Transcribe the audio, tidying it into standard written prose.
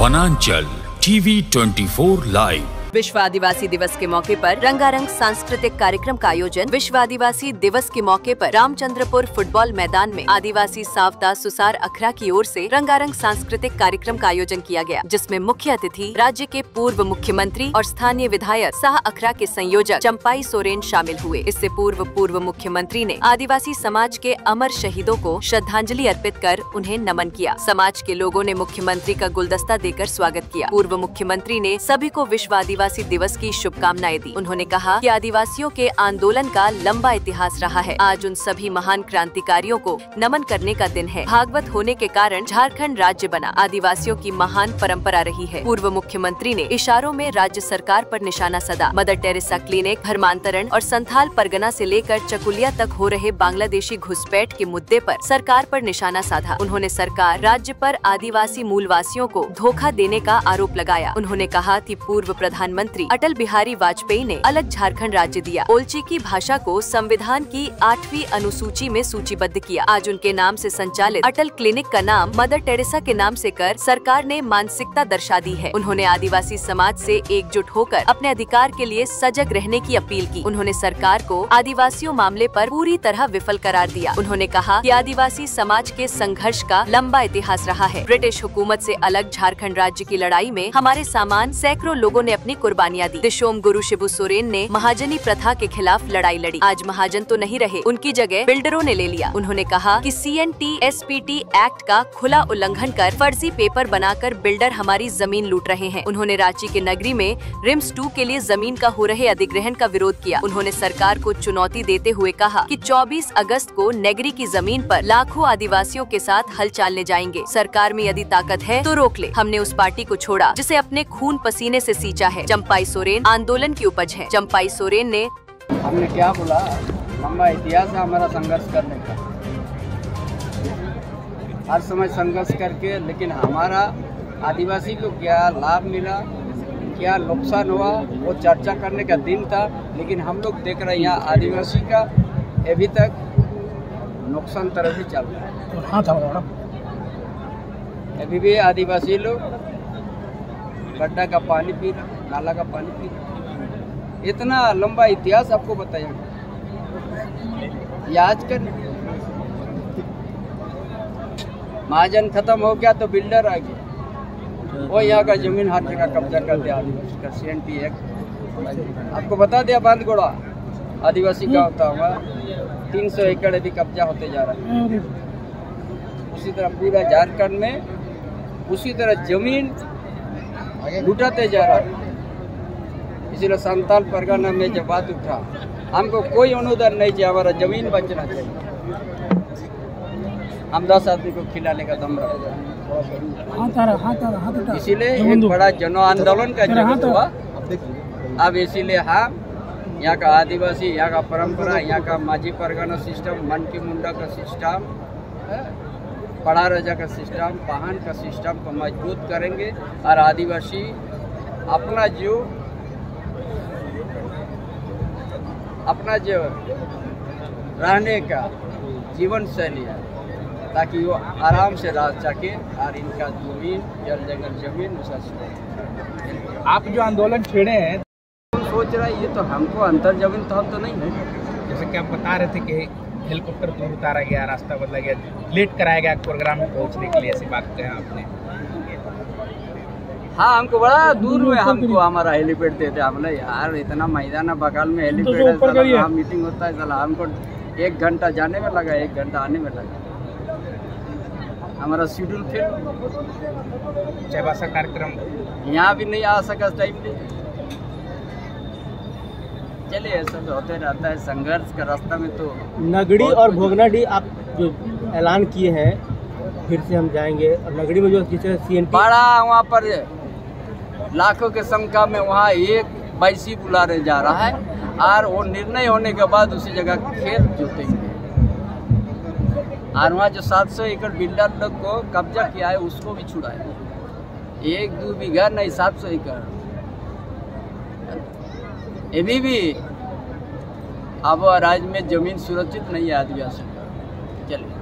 वनांचल TV 24 live. विश्व आदिवासी दिवस के मौके पर रंगारंग सांस्कृतिक कार्यक्रम का आयोजन। विश्व आदिवासी दिवस के मौके पर रामचंद्रपुर फुटबॉल मैदान में आदिवासी सावता सुसार अखरा की ओर से रंगारंग सांस्कृतिक कार्यक्रम का आयोजन किया गया, जिसमें मुख्य अतिथि राज्य के पूर्व मुख्यमंत्री और स्थानीय विधायक साह अखरा के संयोजक चंपाई सोरेन शामिल हुए। इससे पूर्व मुख्यमंत्री ने आदिवासी समाज के अमर शहीदों को श्रद्धांजलि अर्पित कर उन्हें नमन किया। समाज के लोगों ने मुख्यमंत्री का गुलदस्ता देकर स्वागत किया। पूर्व मुख्यमंत्री ने सभी को विश्व आदिवासी दिवस की शुभकामनाएं दी। उन्होंने कहा कि आदिवासियों के आंदोलन का लंबा इतिहास रहा है। आज उन सभी महान क्रांतिकारियों को नमन करने का दिन है। भागवत होने के कारण झारखंड राज्य बना। आदिवासियों की महान परंपरा रही है। पूर्व मुख्यमंत्री ने इशारों में राज्य सरकार पर निशाना साधा। मदर टेरेसा क्लिनिक, धर्मांतरण और संथाल परगना से लेकर चकुलिया तक हो रहे बांग्लादेशी घुसपैठ के मुद्दे पर सरकार पर निशाना साधा। उन्होंने सरकार राज्य पर आदिवासी मूलवासियों को धोखा देने का आरोप लगाया। उन्होंने कहा कि पूर्व प्रधानमंत्री अटल बिहारी वाजपेयी ने अलग झारखंड राज्य दिया। ओल्ची की भाषा को संविधान की 8वीं अनुसूची में सूचीबद्ध किया। आज उनके नाम से संचालित अटल क्लिनिक का नाम मदर टेरेसा के नाम से कर सरकार ने मानसिकता दर्शा दी है। उन्होंने आदिवासी समाज से एकजुट होकर अपने अधिकार के लिए सजग रहने की अपील की। उन्होंने सरकार को आदिवासियों मामले पर पूरी तरह विफल करार दिया। उन्होंने कहा कि आदिवासी समाज के संघर्ष का लंबा इतिहास रहा है। ब्रिटिश हुकूमत से अलग झारखंड राज्य की लड़ाई में हमारे सामान सैकड़ों लोगों ने अपनी कुर्बानियां दी। दिशोम गुरु शिबू सोरेन ने महाजनी प्रथा के खिलाफ लड़ाई लड़ी। आज महाजन तो नहीं रहे, उनकी जगह बिल्डरों ने ले लिया। उन्होंने कहा कि CNT-SPT एक्ट का खुला उल्लंघन कर फर्जी पेपर बनाकर बिल्डर हमारी जमीन लूट रहे हैं। उन्होंने रांची के नगरी में रिम्स 2 के लिए जमीन का हो रहे अधिग्रहण का विरोध किया। उन्होंने सरकार को चुनौती देते हुए कहा कि 24 अगस्त को नगरी की जमीन पर लाखों आदिवासियों के साथ हल चलने जाएंगे। सरकार में यदि ताकत है तो रोक ले। हमने उस पार्टी को छोड़ा जिसे अपने खून पसीने से सींचा है। चंपाई सोरेन आंदोलन की उपज है। चंपाई सोरेन ने हमने क्या बोला, लंबा इतिहास है हमारा संघर्ष करने का, हर समय संघर्ष करके, लेकिन हमारा आदिवासी को क्या लाभ मिला, क्या नुकसान हुआ, वो चर्चा करने का दिन था। लेकिन हम लोग देख रहे हैं यहाँ आदिवासी का अभी तक नुकसान तरफ ही चल रहा है। अभी भी आदिवासी लोग गड्ढा का पानी पी रहा, नाला का पानी पी रहा। इतना लंबा इतिहास आपको बताया। ये आजकल महाजन खत्म हो गया तो बिल्डर आ गया, वो यहाँ का जमीन हर जगह कब्जा कर दिया। आदिवासी का CNT एक्ट आपको बता दिया। बांधगोड़ा आदिवासी का होता हुआ 300 एकड़ अभी कब्जा होते जा रहा है। उसी तरह पूरा झारखंड में उसी तरह जमीन लुटाते जा रहा है। इसीलिए संथाल परगना में जब बात उठा, हमको कोई अनुदान नहीं चाहिए, हमारा जमीन बचना चाहिए। हम 10 आदमी को खिलाने का दम रखते हैं। इसीलिए एक बड़ा जन आंदोलन का जरूरत हुआ। अब इसीलिए हम यहाँ का आदिवासी, यहाँ का परंपरा, यहाँ का माझी परगना सिस्टम, मनकी मुंडा का सिस्टम, पड़ा राजा का सिस्टम, पाहन का सिस्टम को मजबूत करेंगे और आदिवासी अपना जो रहने का जीवन शैली है, ताकि वो आराम से रह सके और इनका जमीन जल जंगल जमीन आप जो आंदोलन छेड़े हैं, सोच रहा है ये तो हमको अंतर जमीन तो नहीं है। जैसे कि आप बता रहे थे कि हेलीकॉप्टर दूर उतारा गया, रास्ता बदला गया, लेट कराया गया प्रोग्राम में पहुंचने के लिए, ऐसी बात कहें आपने। हाँ, हमको बड़ा दूर में हमको हमारा हेलीपैड देते। हमने यार इतना मैदान बगल में हेलीपैड है, मीटिंग होता है, चला हमको 1 घंटा जाने में लगा, 1 घंटा आने में लगा। हमारा शेड्यूल फिर चाईबासा कार्यक्रम यहाँ भी नहीं आ सका टाइम पे। चलिए ऐसा तो होते रहता है संघर्ष का रास्ता में। तो नगड़ी और भोगनाडी आप जो ऐलान किए हैं, फिर से हम जाएंगे। और नगड़ी में जो जिसे CNT बड़ा वहाँ पर लाखों के संख्या में वहाँ एक बैसी बुलाने जा रहा है और वो निर्णय होने के बाद उसी जगह खेत जोतेंगे। और वहाँ जो 700 एकड़ बिल्डर लोग को कब्जा किया है उसको भी छुड़ाए। 1-2 बीघा नहीं, 700 एकड़। अभी भी अब राज्य में जमीन सुरक्षित नहीं है आदिवासी का। चलिए